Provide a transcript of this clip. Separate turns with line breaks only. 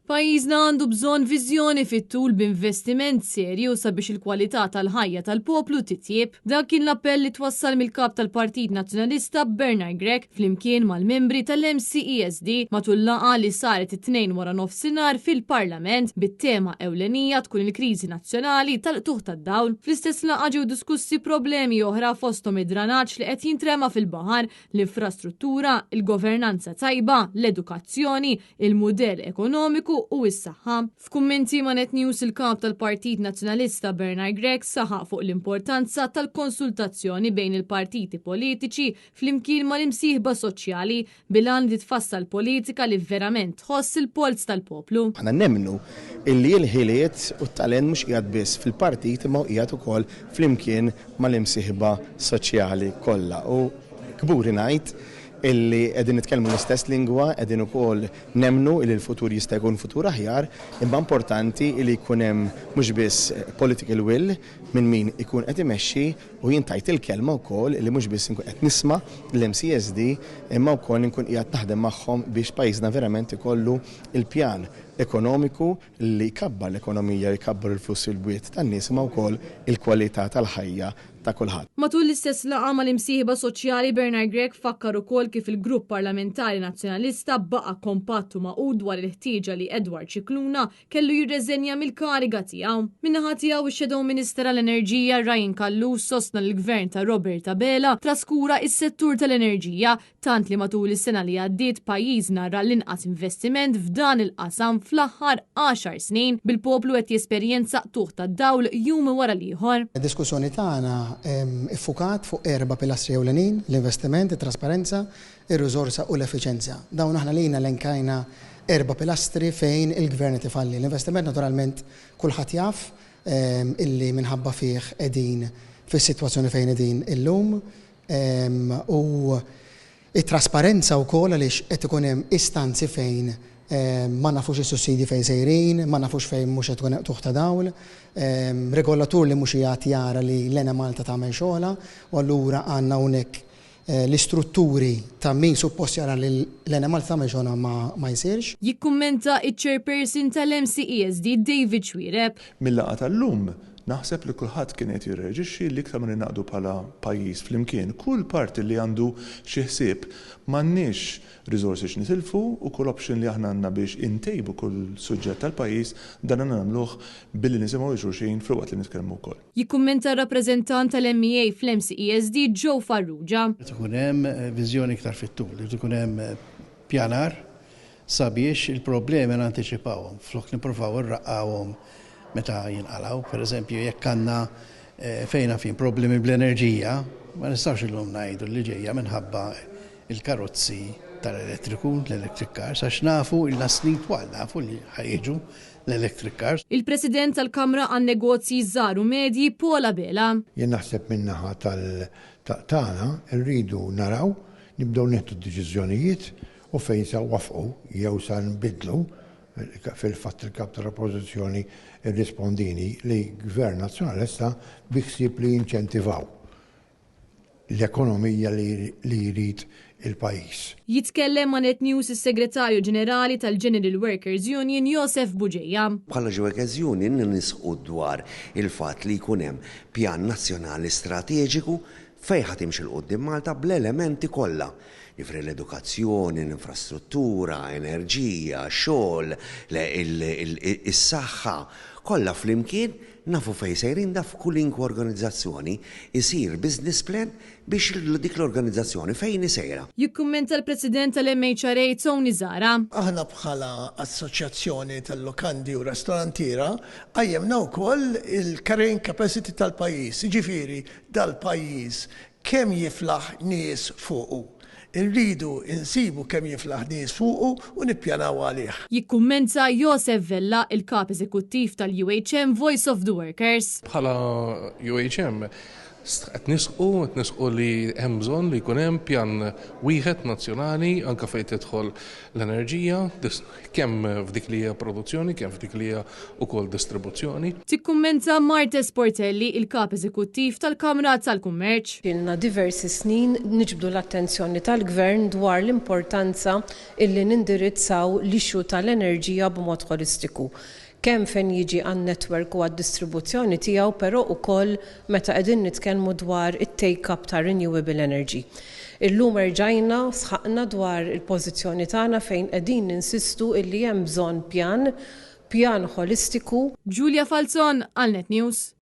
Pajjiżna għandu bżonn viżjoni fit-tul b'investiment serju sabiex il-kwalità tal-ħajja tal-poplu titjieb. Dak kien l-appell li twassal mill-kap tal-Partit Nazzjonalista Bernard Grech flimkien mal-membri tal-MCESD matul laqgħa li saret it-tnejn wara nofsinhar fil-Parlament bit-tema ewlenija tkun il-kriżi nazzjonali tal-qtuħ tad-dawl. Fl-istess laqgħa ġew diskussi problemi oħra fosthom id-dranaġġ li qed jintrema fil-baħar, l-infrastruttura, il-governanza tajba, l-edukazzjoni, il-mudell ekonomiku u s-saħħa. F'kummenti ma' Net News il-kap tal-Partit Nazzjonalista Bernard Grech saħaq fuq l-importanza tal-konsultazzjoni bejn il-partiti politiċi flimkien mal-imsieħba soċjali bilan li tfassal politika li verament tħoss il-polz tal-poplu.
Aħna nemmnu illi l-ħiliet u t-talent mhux qiegħed biss fil-partit imma qiegħed ukoll flimkien mal-imsieħba soċjali kollha. U kburi ngħid illi qegħdin nitkellmu l-istess lingwa, qegħdin ukoll nemmnu illi l-futur jista' jkun futur aħjar, imma importanti illi jkun hemm mhux biss political will minn min ikun qed imexxi u jintajt il-kelma wkoll illi mhux biss inkun qed nisma' l-MCSD imma wkoll inkun qiegħed naħdem magħhom biex pajjiżna verament ikollu il-pjan ekonomiku li jkabbar l-ekonomija, jkabbar il-flussi l-bwiet tan-nies imma wkoll il-kwalità tal-ħajja ta' kulħadd.
Matul l-istess laqgħa mal-imsieħba soċjali Bernard Grech fakkar ukoll kif il-Grupp Parlamentari Nazzjonalista baqa' kompattu maqud dwar il-ħtieġa li Edward Cicluna kellu jirreżenja mill-kariga tiegħu. Min-naħa tiegħu ix-Shadow Minister għall-Enerġija Ryan Kallus sostna l-Gvern ta' Robert Abela traskura is-settur tal-enerġija tant li matul is-sena li għaddiet pajjiżna ra l-inqas investiment f'dan il-qasam fl-aħħar 10 snin bil-poplu qed jesperjenza tuħ tad-dawl jum wara l-ieħor.
Diskussjoni tagħna iffukat fuq 4 pilastri ewlenin: l-investiment, it-trasparenza, ir-riżorsa u l-effiċenza. Dawn aħna lina lenkajna 4 pilastri fejn il-gvern tifalli. L-investiment naturalment kulħadd jaf illi minħabba fih qegħdin fis-sitwazzjoni fejn qegħdin illum u it-trasparenza wkoll għaliex qed ikun hemm istanzi fejn ma nafux is-sussidji fejn sejrin, ma nafux fejn mhux qed tkun tuħ ta' dawl, regolatur li mhux jagħti jara li l-Ena Malta tagħmel xogħla u allura għandna hawnhekk l-istrutturi ta' min suppost jara li l-Ena Malta tagħmel xogħla ma jsirx.
Jikkummenta iċ-chairperson tal-MCESD David Xwiereb.
Mill-laqgħa tal-lum naħseb li kulħadd kien qed jirreġixxi li iktar ma ningħaqdu bħala pajjiż flimkien. Kull parti li għandu xi ħsieb m'għandniex riżorsi x'nitilfu u kull option li aħna għandna biex intejbu kull suġġett tal-pajjiż dan nagħmluh billi nisimgħu xulxin fil-waqt li nitkellmu wkoll.
Jikkummenta r-rappreżentant tal-MEA fl-MCESD Joe Farrugia.
Tkun hemm viżjoni iktar fit-tul, tkun hemm pjanar sabiex il-problemi nantiċipawhom, flok nippruvaw irraqqawhom meta jinqalaw. Pereżempju, jekk għandna fejna fin problemi bl-enerġija, ma nistgħux illum ngħidu li ġejja minħabba il-karozzi tal-elettriku, l-electric cars, għax nafu il-snin twal, nafu li ħajġu l-electric cars.
Il-President tal-Kamra għan-Negozji Żgħar u Medji Paul Abela.
Jien naħseb minnaħa tagħna rridu naraw, nibdew nieħdu deċiżjonijiet u fejn sa wafqu jew sa nbidlu fil-fatt il-kap tal-oppożizzjoni irrispondini li Gvern Nazzjonalista biħsieb li jinċentivaw l-ekonomija li jrid il-pajjiż.
Jitkellem ma' Net News is-Segretarju Ġenerali tal-General Workers Union Joseph Buġejja.
Bħala Workers Union nisqu dwar il-fatt li jkun hemm pjan nazzjonali strateġiku fejn ħadd timxi l-qudiem Malta bl-elementi kollha. Jifri l-edukazzjoni, l-infrastruttura, enerġija, xogħol, is-saħħa, kollha flimkien nafu fejn sejrin da f'kulinkwa organizzazzjoni isir business plan biex dik l-organizzazzjoni fejn isejra.
Jikkummenta l-President tal-MHRA Tony Zara.
Aħna bħala assoċjazzjoni tal-lokandi u restaurantira għajjemna wkoll il-carrying capacity tal-pajjiż, jiġifieri dal-pajjiż kemm jiflaħ nies fuqu. Irridu insibu kemm jiflaħ nies fuqu u nippjanaw għalih.
Jikkummenta Joseph Vella, il-kap eżekuttiv tal-UHM Voice of the Workers.
Bħala UHM qed nisqu li hemm bżonn li jkun hemm pjan wieħed nazzjonali anke fejn tidħol l-enerġija kemm f'dik li hija produzzjoni, kemm f'dik li hija wkoll distribuzzjoni.
Tikkummenza Marta Sportelli, il-kap eżekuttiv tal-Kamra tal-Kummerċ.
Ilna diversi snin niġbdu l-attenzjoni tal-Gvern dwar l-importanza illi nindirizzaw l-ixxu tal-enerġija b'mod holistiku. Kemm fejn jiġi għan-netwerk u għad-distribuzzjoni tiegħu, però wkoll meta qegħdin nitkellmu dwar it-take-up ta' renewable energy. Illum rġajna sħaqna dwar il-pożizzjoni tagħna fejn qegħdin ninsistu illi hemm bżonn pjan holistiku.
Giulia Falzon, għal Net News.